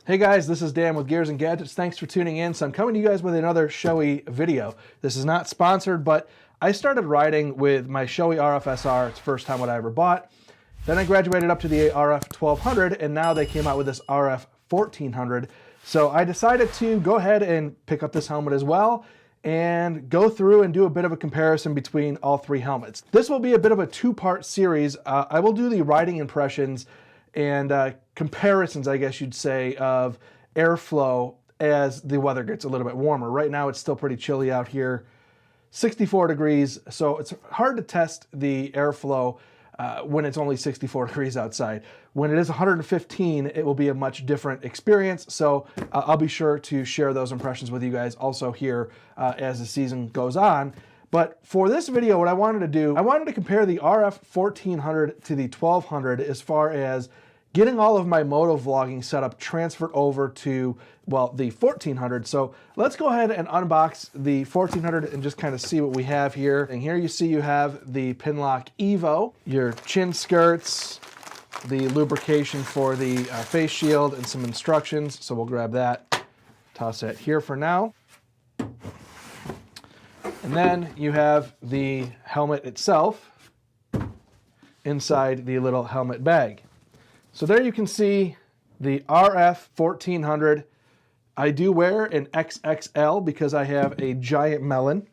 Hey guys, this is Dan with Gears and Gadgets. Thanks for tuning in. So I'm coming to you guys with another Shoei video. This is not sponsored, but I started riding with my Shoei RF-SR. It's the first time what I ever bought. Then I graduated up to the RF-1200, and now they came out with this RF-1400. So I decided to go ahead and pick up this helmet as well and go through and do a bit of a comparison between all three helmets. This will be a bit of a two-part series. I will do the riding impressions and comparisons, I guess you'd say, of airflow as the weather gets a little bit warmer. Right now it's still pretty chilly out here, 64 degrees, so it's hard to test the airflow when it's only 64 degrees outside. When it is 115, it will be a much different experience, so I'll be sure to share those impressions with you guys also here as the season goes on. But for this video, what I wanted to do, I wanted to compare the RF-1400 to the 1200 as far as getting all of my motovlogging setup transferred over to, well, the 1400. So let's go ahead and unbox the 1400 and just kind of see what we have here. And here you see you have the Pinlock Evo, your chin skirts, the lubrication for the face shield, and some instructions. So we'll grab that, toss that here for now. And then you have the helmet itself inside the little helmet bag. So there you can see the RF-1400. I do wear an XXL because I have a giant melon.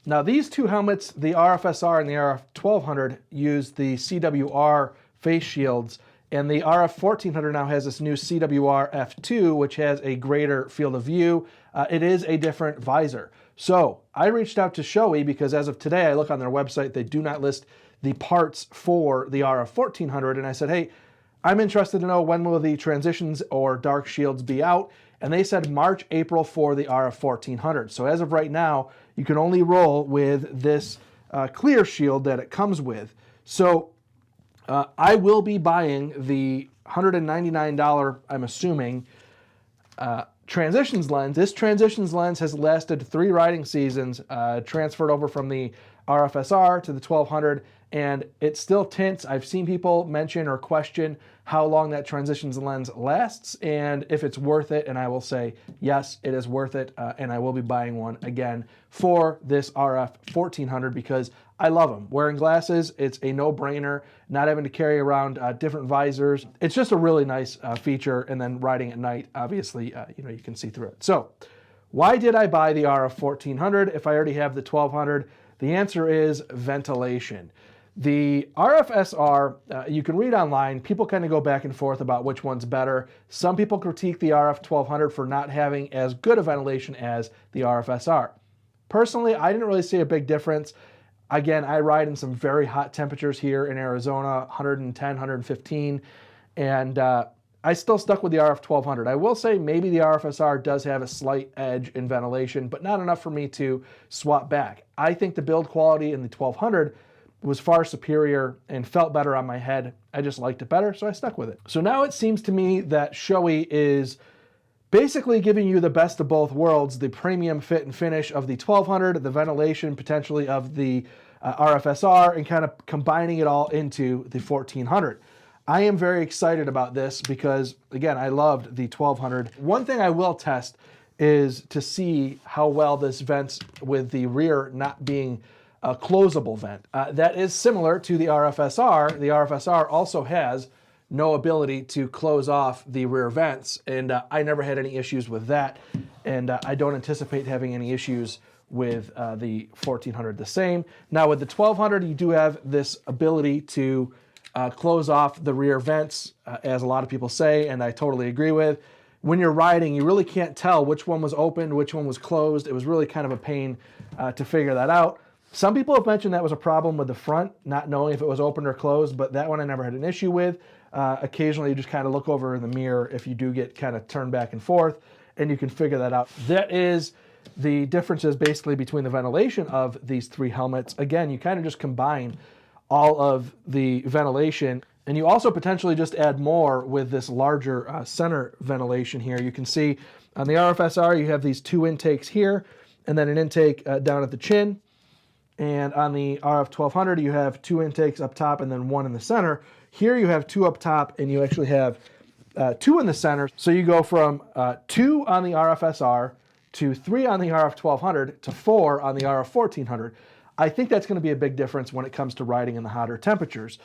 Now these two helmets, the RF-SR and the RF-1200, use the CWR face shields, and the RF-1400 now has this new CWR F2, which has a greater field of view. It is a different visor. So I reached out to Shoei because as of today, I look on their website, they do not list the parts for the RF-1400, and I said, hey, I'm interested to know when will the transitions or dark shields be out, and they said March, April for the RF-1400. So as of right now, you can only roll with this clear shield that it comes with. So I will be buying the $199, I'm assuming, transitions lens. This transitions lens has lasted 3 riding seasons, transferred over from the RF-SR to the 1200, and it still tints. I've seen people mention or question how long that transitions lens lasts and if it's worth it, and I will say yes, it is worth it, and I will be buying one again for this RF-1400 because I love them. Wearing glasses, it's a no-brainer. Not having to carry around different visors. It's just a really nice feature, and then riding at night, obviously, you can see through it. So why did I buy the RF-1400 if I already have the 1200? The answer is ventilation. The RF-SR, you can read online, people kind of go back and forth about which one's better. Some people critique the RF-1200 for not having as good a ventilation as the RF-SR. Personally, I didn't really see a big difference. Again, I ride in some very hot temperatures here in Arizona, 110, 115, and I still stuck with the RF-1200. I will say maybe the RF-SR does have a slight edge in ventilation, but not enough for me to swap back. I think the build quality in the 1200 was far superior and felt better on my head. I just liked it better, so I stuck with it. So now it seems to me that Shoei is basically giving you the best of both worlds, the premium fit and finish of the 1200, the ventilation potentially of the RF-SR, and kind of combining it all into the 1400. I am very excited about this because, again, I loved the 1200. One thing I will test is to see how well this vents with the rear not being a closable vent. That is similar to the RF-SR. The RF-SR also has no ability to close off the rear vents, and I never had any issues with that, and I don't anticipate having any issues with the 1400 the same. Now with the 1200, you do have this ability to close off the rear vents, as a lot of people say, and I totally agree with. When you're riding, you really can't tell which one was opened, which one was closed. It was really kind of a pain to figure that out. Some people have mentioned that was a problem with the front, not knowing if it was open or closed, but that one I never had an issue with. Occasionally you just kind of look over in the mirror if you do get kind of turned back and forth, and you can figure that out. That is the differences basically between the ventilation of these three helmets. Again, you kind of just combine all of the ventilation, and you also potentially just add more with this larger center ventilation here. You can see on the RF-SR you have these 2 intakes here, and then an intake down at the chin. And on the RF-1200, you have 2 intakes up top and then 1 in the center. Here you have 2 up top, and you actually have 2 in the center. So you go from 2 on the RF-SR to 3 on the RF-1200 to 4 on the RF-1400. I think that's going to be a big difference when it comes to riding in the hotter temperatures.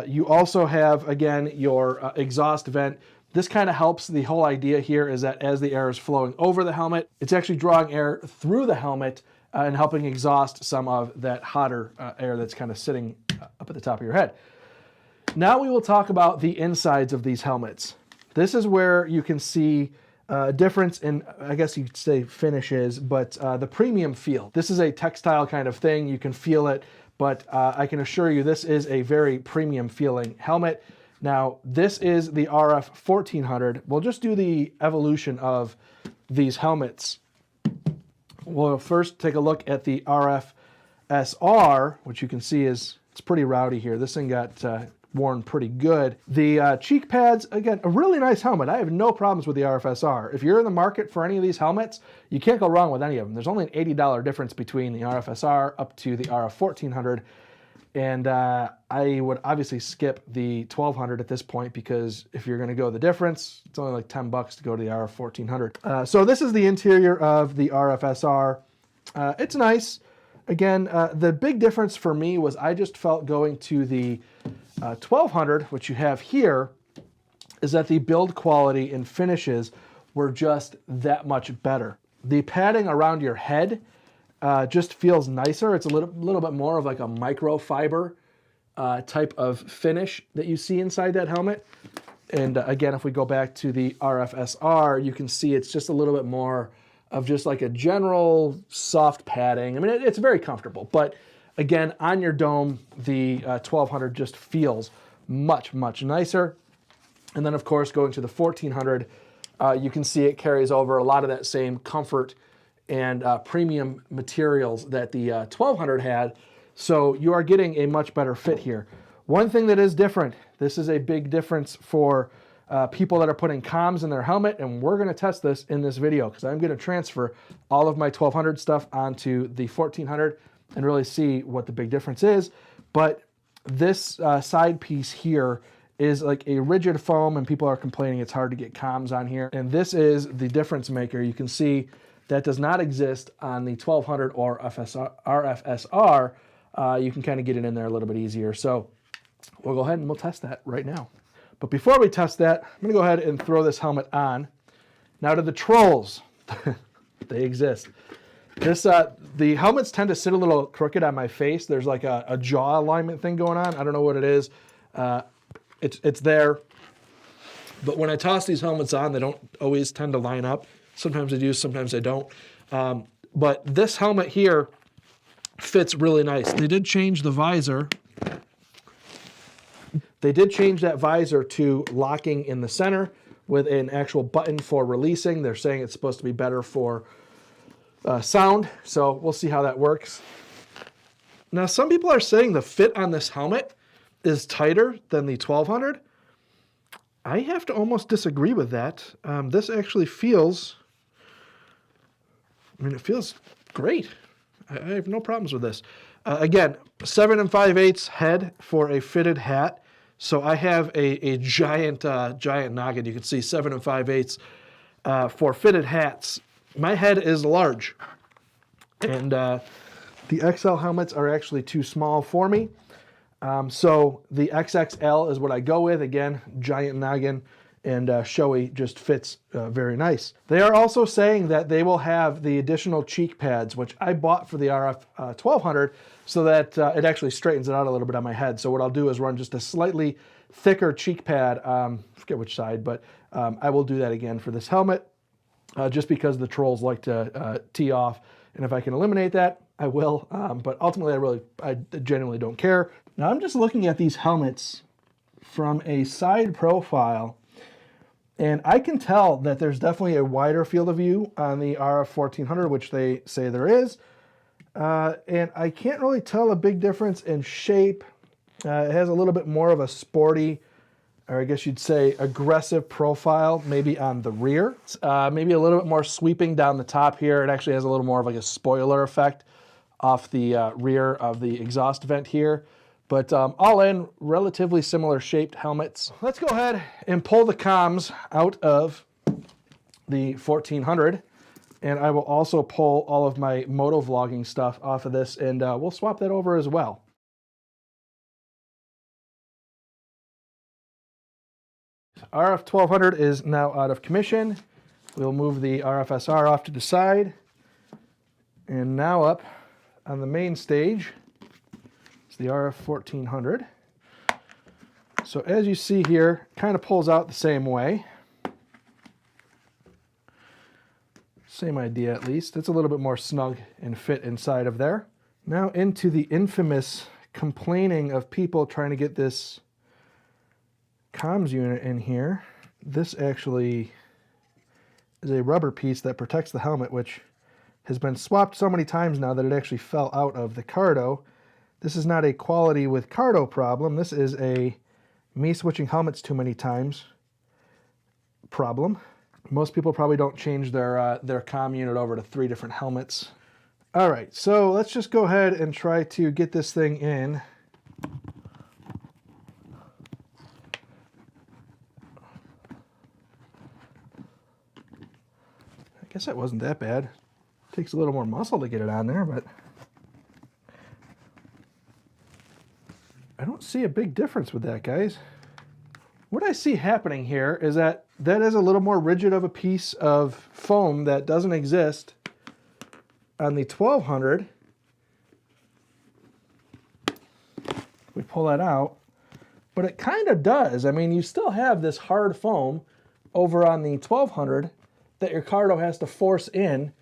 You also have, again, your exhaust vent. This kind of helps. The whole idea here is that as the air is flowing over the helmet, it's actually drawing air through the helmet and helping exhaust some of that hotter air that's kind of sitting up at the top of your head. Now we will talk about the insides of these helmets. This is where you can see a difference in, I guess you could say finishes, but the premium feel. This is a textile kind of thing. You can feel it, but I can assure you this is a very premium feeling helmet. Now, this is the RF-1400. We'll just do the evolution of these helmets. We'll first take a look at the RF-SR, which you can see is, it's pretty rowdy here. This thing got worn pretty good. The cheek pads, again, a really nice helmet. I have no problems with the RF-SR. If you're in the market for any of these helmets, you can't go wrong with any of them. There's only an $80 difference between the RF-SR up to the RF-1400. And I would obviously skip the 1200 at this point, because if you're going to go the difference, it's only like 10 bucks to go to the RF-1400. So this is the interior of the RF-SR. It's nice. Again, the big difference for me was I just felt going to the 1200, which you have here, is that the build quality and finishes were just that much better. The padding around your head just feels nicer. It's a little bit more of like a microfiber type of finish that you see inside that helmet. And again, if we go back to the RF-SR, you can see it's just a little bit more of just like a general soft padding. I mean, it's very comfortable, but again, on your dome, the 1200 just feels much, much nicer. And then of course, going to the 1400, you can see it carries over a lot of that same comfort and premium materials that the 1200 had. So you are getting a much better fit here. One thing that is different, this is a big difference for people that are putting comms in their helmet, and we're going to test this in this video because I'm going to transfer all of my 1200 stuff onto the 1400 and really see what the big difference is. But this side piece here is like a rigid foam, and people are complaining it's hard to get comms on here. And this is the difference maker. You can see that does not exist on the 1200 or RF-SR. You can kind of get it in there a little bit easier. So we'll go ahead and we'll test that right now. But before we test that, I'm going to go ahead and throw this helmet on. Now to the trolls. They exist. The helmets tend to sit a little crooked on my face. There's like a jaw alignment thing going on. I don't know what it is. It's there. But when I toss these helmets on, they don't always tend to line up. Sometimes I do, sometimes I don't. But this helmet here fits really nice. They did change the visor. They did change that visor to locking in the center with an actual button for releasing. They're saying it's supposed to be better for sound, so we'll see how that works. Now, some people are saying the fit on this helmet is tighter than the 1200. I have to almost disagree with that. This actually feels, it feels great. I have no problems with this. Again, 7 5/8 head for a fitted hat. So I have a giant noggin. You can see 7 5/8 for fitted hats. My head is large, and the XL helmets are actually too small for me. So the XXL is what I go with. Again, giant noggin, and Shoei just fits very nice. They are also saying that they will have the additional cheek pads, which I bought for the RF-1200, so that it actually straightens it out a little bit on my head. So what I'll do is run just a slightly thicker cheek pad. I forget which side, but I will do that again for this helmet, just because the trolls like to tee off. And if I can eliminate that, I will. But ultimately, I genuinely don't care. Now I'm just looking at these helmets from a side profile, and I can tell that there's definitely a wider field of view on the RF-1400, which they say there is. And I can't really tell a big difference in shape. It has a little bit more of a sporty, or I guess you'd say aggressive profile, maybe on the rear. Maybe a little bit more sweeping down the top here. It actually has a little more of like a spoiler effect off the rear of the exhaust vent here. But all in, relatively similar shaped helmets. Let's go ahead and pull the comms out of the 1400. And I will also pull all of my motovlogging stuff off of this, and we'll swap that over as well. RF-1200 is now out of commission. We'll move the RF-SR off to the side. And now up on the main stage is the RF-1400. So as you see here, kind of pulls out the same way. Same idea at least. It's a little bit more snug and fit inside of there. Now into the infamous complaining of people trying to get this comms unit in here. This actually is a rubber piece that protects the helmet, which has been swapped so many times now that it actually fell out of the Cardo. This is not a quality with Cardo problem. This is a me switching helmets too many times problem. Most people probably don't change their comm unit over to 3 different helmets. All right, so let's just go ahead and try to get this thing in. I guess that wasn't that bad. Takes a little more muscle to get it on there, but I don't see a big difference with that, guys. What I see happening here is that is a little more rigid of a piece of foam that doesn't exist on the 1200. We pull that out, but it kind of does. I mean, you still have this hard foam over on the 1200 that your Cardo has to force in.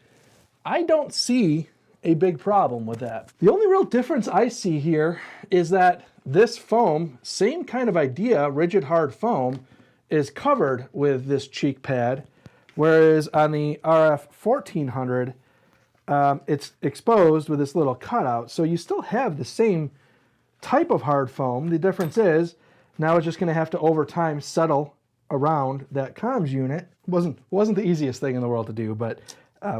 I don't see a big problem with that. The only real difference I see here is that this foam, same kind of idea, rigid hard foam, is covered with this cheek pad, whereas on the RF-1400, it's exposed with this little cutout. So you still have the same type of hard foam. The difference is now it's just going to have to over time settle around that comms unit. Wasn't the easiest thing in the world to do, but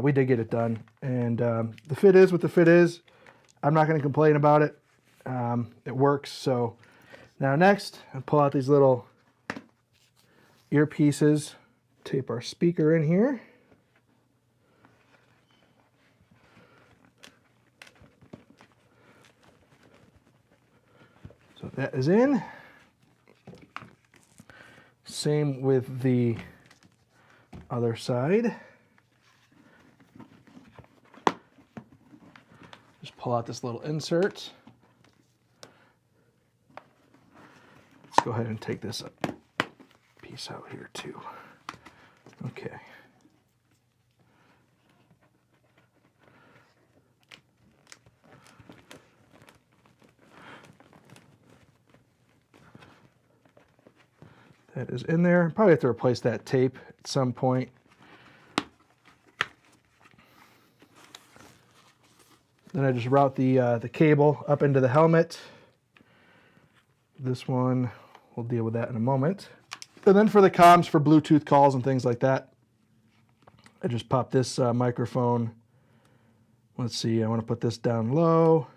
we did get it done. And the fit is what the fit is. I'm not going to complain about it. It works. So now next, I'll pull out these little earpieces, tape our speaker in here. So that is in. Same with the other side. Just pull out this little insert. Let's go ahead and take this piece out here too. Okay. That is in there. Probably have to replace that tape at some point. Then I just route the cable up into the helmet. This one, we'll deal with that in a moment. And then for the comms for Bluetooth calls and things like that, I just pop this microphone. Let's see, I want to put this down low.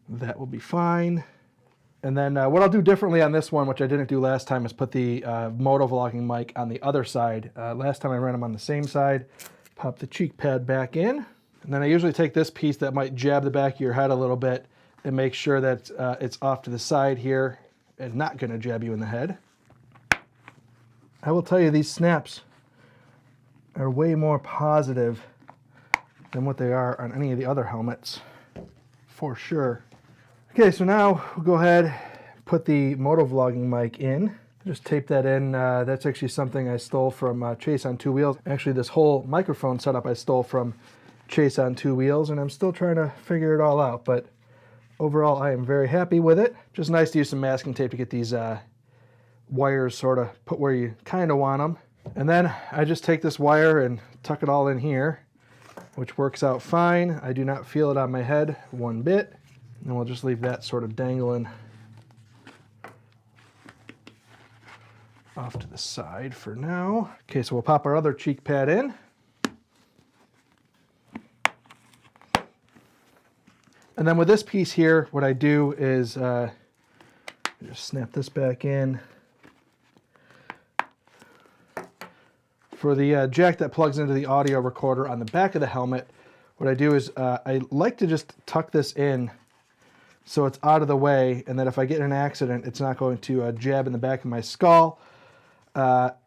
That will be fine. And then what I'll do differently on this one, which I didn't do last time, is put the motovlogging mic on the other side. Last time I ran them on the same side. Pop the cheek pad back in. And then I usually take this piece that might jab the back of your head a little bit and make sure that it's off to the side here and not going to jab you in the head. I will tell you, these snaps are way more positive than what they are on any of the other helmets, for sure. Okay, so now we'll go ahead, put the motovlogging mic in. Just tape that in. That's actually something I stole from Chase on Two Wheels. Actually, this whole microphone setup I stole from Chase on Two Wheels, and I'm still trying to figure it all out, but overall I am very happy with it. Just nice to use some masking tape to get these wires sort of put where you kind of want them. And then I just take this wire and tuck it all in here, which works out fine. I do not feel it on my head one bit. And we'll just leave that sort of dangling off to the side for now. Okay, so we'll pop our other cheek pad in. And then with this piece here, what I do is just snap this back in. For the jack that plugs into the audio recorder on the back of the helmet, what I do is I like to just tuck this in so it's out of the way, and that if I get in an accident, it's not going to jab in the back of my skull.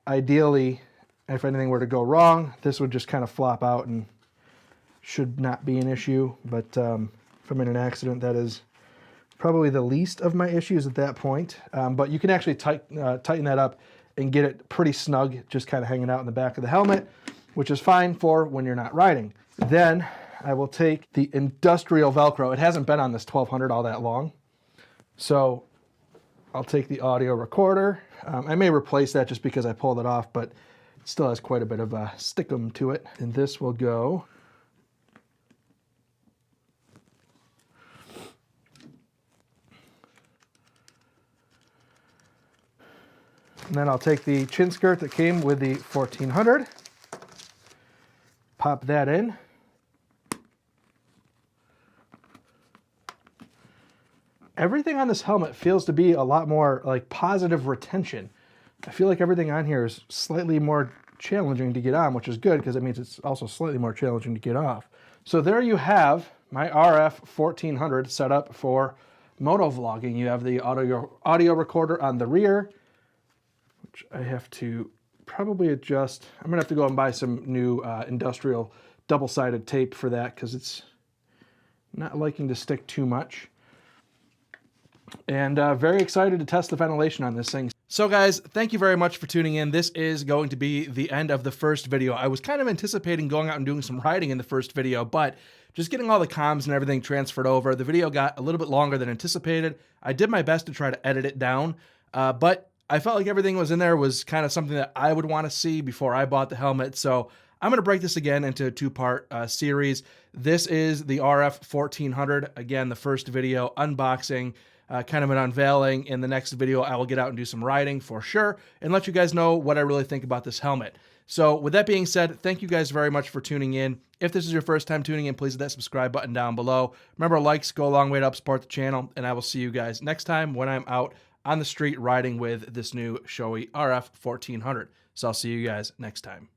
Ideally, if anything were to go wrong, this would just kind of flop out and should not be an issue. But if I'm in an accident, that is probably the least of my issues at that point. But you can actually tighten that up and get it pretty snug, just kind of hanging out in the back of the helmet, which is fine for when you're not riding. Then I will take the industrial Velcro. It hasn't been on this 1200 all that long. So I'll take the audio recorder. I may replace that just because I pulled it off, but it still has quite a bit of a stickum to it. And this will go and then I'll take the chin skirt that came with the 1400, pop that in. Everything on this helmet feels to be a lot more like positive retention. I feel like everything on here is slightly more challenging to get on, which is good because it means it's also slightly more challenging to get off. So there you have my RF-1400 set up for motovlogging. You have the audio recorder on the rear, which I have to probably adjust. I'm gonna have to go and buy some new industrial double-sided tape for that because it's not liking to stick too much. And very excited to test the ventilation on this thing. So guys, thank you very much for tuning in. This is going to be the end of the first video. I was kind of anticipating going out and doing some riding in the first video, but just getting all the comms and everything transferred over, the video got a little bit longer than anticipated. I did my best to try to edit it down, but I felt like everything was in there was kind of something that I would want to see before I bought the helmet. So I'm going to break this again into a two-part series. This is the RF-1400. Again, the first video, unboxing, kind of an unveiling. In the next video, I will get out and do some riding for sure and let you guys know what I really think about this helmet. So with that being said, thank you guys very much for tuning in. If this is your first time tuning in, please hit that subscribe button down below. Remember, likes go a long way to help support the channel, and I will see you guys next time when I'm out on the street riding with this new Shoei RF-1400. So I'll see you guys next time.